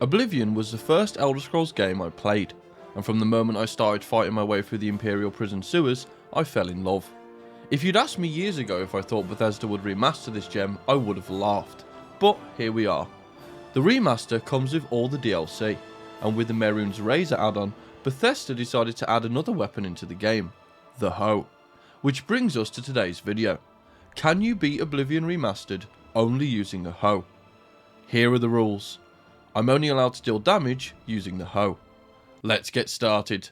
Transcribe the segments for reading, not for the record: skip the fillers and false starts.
Oblivion was the first Elder Scrolls game I played, and from the moment I started fighting my way through the Imperial prison sewers, I fell in love. If you'd asked me years ago if I thought Bethesda would remaster this gem, I would have laughed. But here we are. The remaster comes with all the DLC, and with the Mehrunes Razor add-on, Bethesda decided to add another weapon into the game, the hoe. Which brings us to today's video. Can you beat Oblivion Remastered only using a hoe? Here are the rules. I'm only allowed to deal damage using the hoe. Let's get started.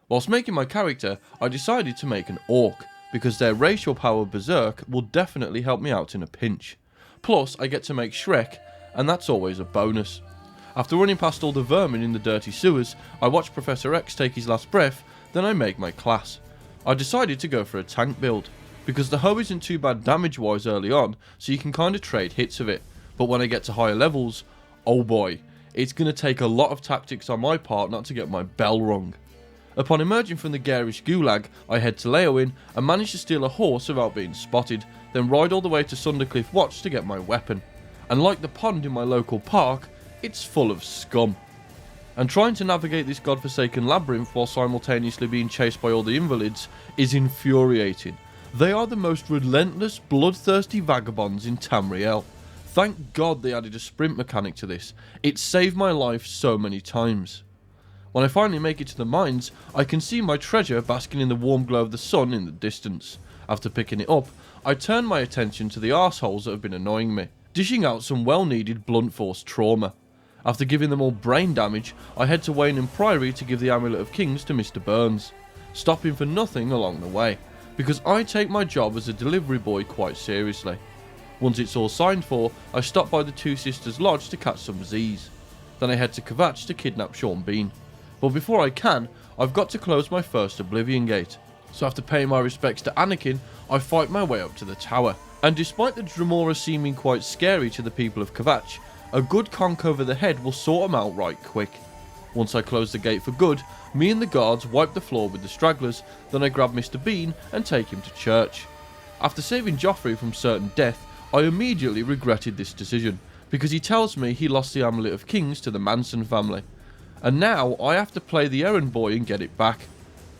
Whilst making my character, I decided to make an orc, because their racial power berserk will definitely help me out in a pinch. Plus, I get to make Shrek, and that's always a bonus. After running past all the vermin in the dirty sewers, I watch Professor X take his last breath, then I make my class. I decided to go for a tank build, because the hoe isn't too bad damage wise early on, so you can kinda trade hits of it, but when I get to higher levels, oh boy, it's going to take a lot of tactics on my part not to get my bell rung. Upon emerging from the garish gulag, I head to Leowin and manage to steal a horse without being spotted, then ride all the way to Sundercliff Watch to get my weapon. And like the pond in my local park, it's full of scum. And trying to navigate this godforsaken labyrinth while simultaneously being chased by all the invalids is infuriating. They are the most relentless, bloodthirsty vagabonds in Tamriel. Thank God they added a sprint mechanic to this. It saved my life so many times. When I finally make it to the mines, I can see my treasure basking in the warm glow of the sun in the distance. After picking it up, I turn my attention to the arseholes that have been annoying me, dishing out some well-needed blunt force trauma. After giving them all brain damage, I head to Wayne Priory to give the Amulet of Kings to Mr. Burns, stopping for nothing along the way, because I take my job as a delivery boy quite seriously. Once it's all signed for, I stop by the Two Sisters Lodge to catch some Z's. Then I head to Kvatch to kidnap Sean Bean. But before I can, I've got to close my first Oblivion gate. So after paying my respects to Anakin, I fight my way up to the tower. And despite the Dremora seeming quite scary to the people of Kvatch, a good conk over the head will sort them out right quick. Once I close the gate for good, me and the guards wipe the floor with the stragglers, then I grab Mr. Bean and take him to church. After saving Joffrey from certain death, I immediately regretted this decision, because he tells me he lost the Amulet of Kings to the Manson family. And now I have to play the errand boy and get it back.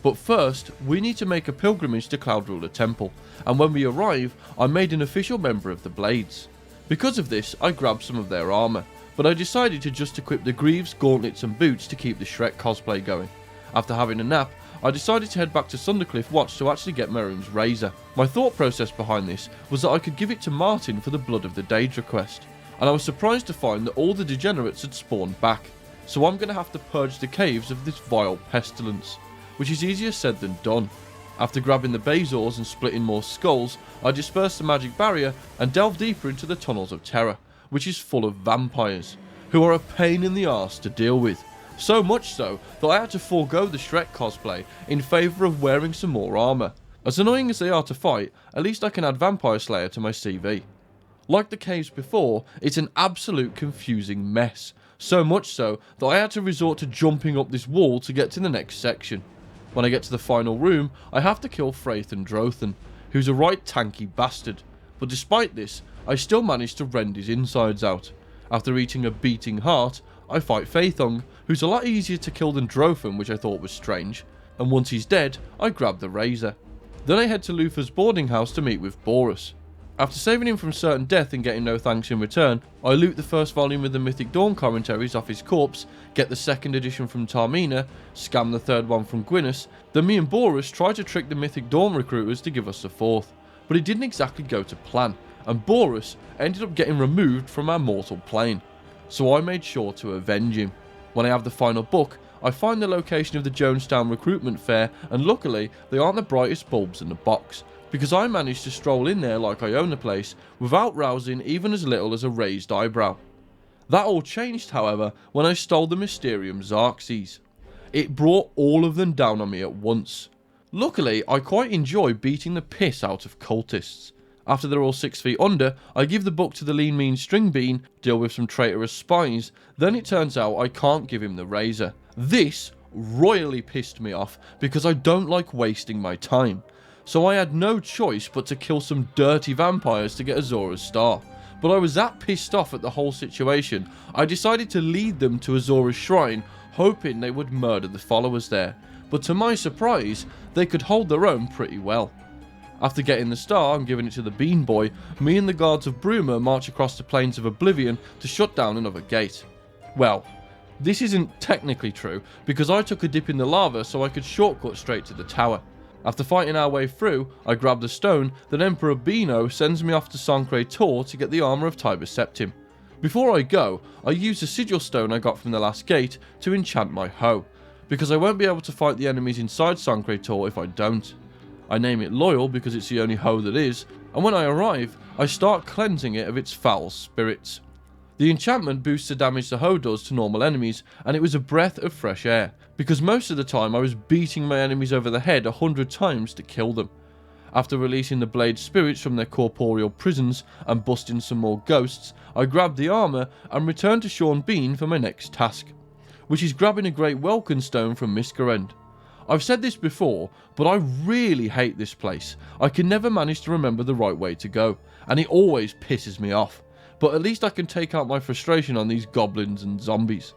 But first, we need to make a pilgrimage to Cloud Ruler Temple, and when we arrive, I'm made an official member of the Blades. Because of this, I grabbed some of their armour, but I decided to just equip the greaves, gauntlets and boots to keep the Shrek cosplay going. After having a nap, I decided to head back to Sundercliff Watch to actually get Mehrunes Razor. My thought process behind this was that I could give it to Martin for the Blood of the Daedra quest, and I was surprised to find that all the degenerates had spawned back, so I'm going to have to purge the caves of this vile pestilence, which is easier said than done. After grabbing the Bazors and splitting more skulls, I disperse the magic barrier and delve deeper into the Tunnels of Terror, which is full of vampires, who are a pain in the arse to deal with. So much so that I had to forego the Shrek cosplay in favour of wearing some more armour. As annoying as they are to fight, at least I can add Vampire Slayer to my CV. Like the caves before, it's an absolute confusing mess. So much so that I had to resort to jumping up this wall to get to the next section. When I get to the final room, I have to kill Fraith and Drothan, who's a right tanky bastard. But despite this, I still manage to rend his insides out. After eating a beating heart, I fight Phaethong, who's a lot easier to kill than Drothan, which I thought was strange, and once he's dead, I grab the razor. Then I head to Luther's boarding house to meet with Boris. After saving him from certain death and getting no thanks in return, I loot the first volume of the Mythic Dawn commentaries off his corpse, get the second edition from Tarmina, scam the third one from Gwyneth, then me and Boris try to trick the Mythic Dawn recruiters to give us the fourth, but it didn't exactly go to plan, and Boris ended up getting removed from our mortal plane. So I made sure to avenge him. When I have the final book, I find the location of the Jonestown recruitment fair, and luckily they aren't the brightest bulbs in the box, because I managed to stroll in there like I own the place without rousing even as little as a raised eyebrow. That all changed, however, when I stole the Mysterium Xarxes. It brought all of them down on me at once. Luckily, I quite enjoy beating the piss out of cultists. After they're all 6 feet under, I give the book to the lean mean string bean, deal with some traitorous spies, then it turns out I can't give him the razor. This royally pissed me off because I don't like wasting my time. So I had no choice but to kill some dirty vampires to get Azora's Star. but I was that pissed off at the whole situation, I decided to lead them to Azora's shrine, hoping they would murder the followers there. But to my surprise, they could hold their own pretty well. After getting the star and giving it to the Bean Boy, me and the guards of Bruma march across the plains of Oblivion to shut down another gate. Well, this isn't technically true, because I took a dip in the lava so I could shortcut straight to the tower. After fighting our way through, I grab the stone, then Emperor Beano sends me off to Sancre Tor to get the armour of Tiber Septim. Before I go, I use the sigil stone I got from the last gate to enchant my hoe, because I won't be able to fight the enemies inside Sancre Tor if I don't. I name it Loyal because it's the only hoe that is, and when I arrive, I start cleansing it of its foul spirits. The enchantment boosts the damage the hoe does to normal enemies, and it was a breath of fresh air, because most of the time I was beating my enemies over the head 100 times to kill them. After releasing the blade spirits from their corporeal prisons and busting some more ghosts, I grabbed the armour and returned to Sean Bean for my next task, which is grabbing a great welcome stone from Miskerend. I've said this before, but I really hate this place. I can never manage to remember the right way to go, and it always pisses me off. But at least I can take out my frustration on these goblins and zombies.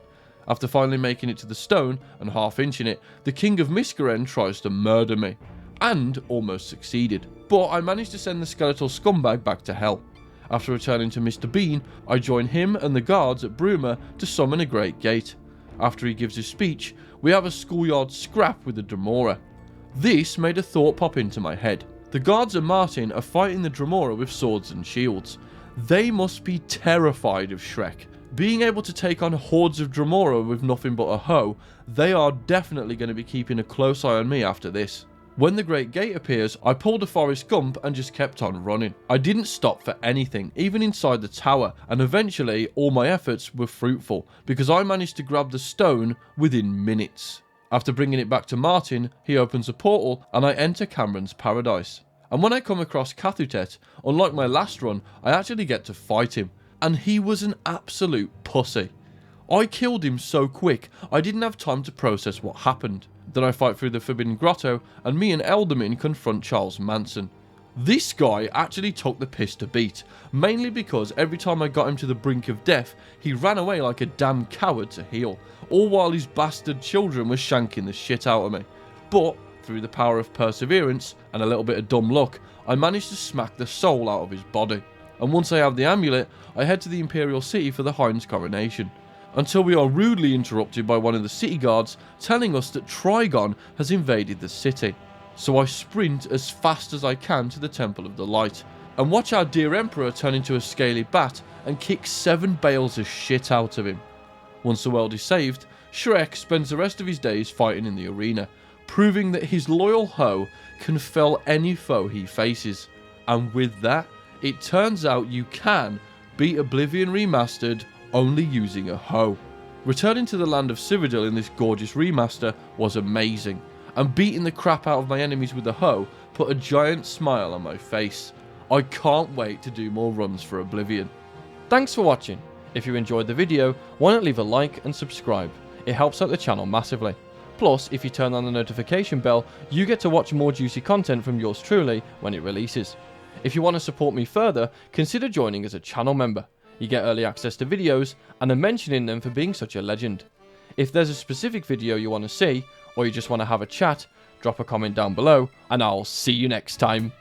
After finally making it to the stone and half-inching it, the King of Miskerend tries to murder me, and almost succeeded. But I managed to send the skeletal scumbag back to hell. After returning to Mr. Bean, I join him and the guards at Bruma to summon a great gate. After he gives his speech, we have a schoolyard scrap with the Dremora. This made a thought pop into my head. The guards of Martin are fighting the Dremora with swords and shields. They must be terrified of Shrek. Being able to take on hordes of Dremora with nothing but a hoe, they are definitely going to be keeping a close eye on me after this. When the Great Gate appears, I pulled a Forrest Gump and just kept on running. I didn't stop for anything, even inside the tower, and eventually all my efforts were fruitful, because I managed to grab the stone within minutes. After bringing it back to Martin, he opens a portal and I enter Cameron's paradise. And when I come across Cathutet, unlike my last run, I actually get to fight him, and he was an absolute pussy. I killed him so quick, I didn't have time to process what happened. Then I fight through the Forbidden Grotto, and me and Eldermin confront Charles Manson. This guy actually took the piss to beat, mainly because every time I got him to the brink of death, he ran away like a damn coward to heal, all while his bastard children were shanking the shit out of me. But, through the power of perseverance, and a little bit of dumb luck, I managed to smack the soul out of his body. And once I have the amulet, I head to the Imperial City for the Hind's coronation, until we are rudely interrupted by one of the city guards telling us that Trigon has invaded the city. So I sprint as fast as I can to the Temple of the Light, and watch our dear Emperor turn into a scaly bat and kick 7 bales of shit out of him. Once the world is saved, Shrek spends the rest of his days fighting in the arena, proving that his loyal hoe can fell any foe he faces. And with that, it turns out you can beat Oblivion Remastered only using a hoe. Returning to the land of Cyrodiil in this gorgeous remaster was amazing, and beating the crap out of my enemies with a hoe put a giant smile on my face. I can't wait to do more runs for Oblivion. Thanks for watching. If you enjoyed the video, why not leave a like and subscribe? It helps out the channel massively. Plus, if you turn on the notification bell, you get to watch more juicy content from yours truly when it releases. If you want to support me further, consider joining as a channel member. You get early access to videos, and a mention in them for being such a legend. If there's a specific video you want to see, or you just want to have a chat, drop a comment down below, and I'll see you next time.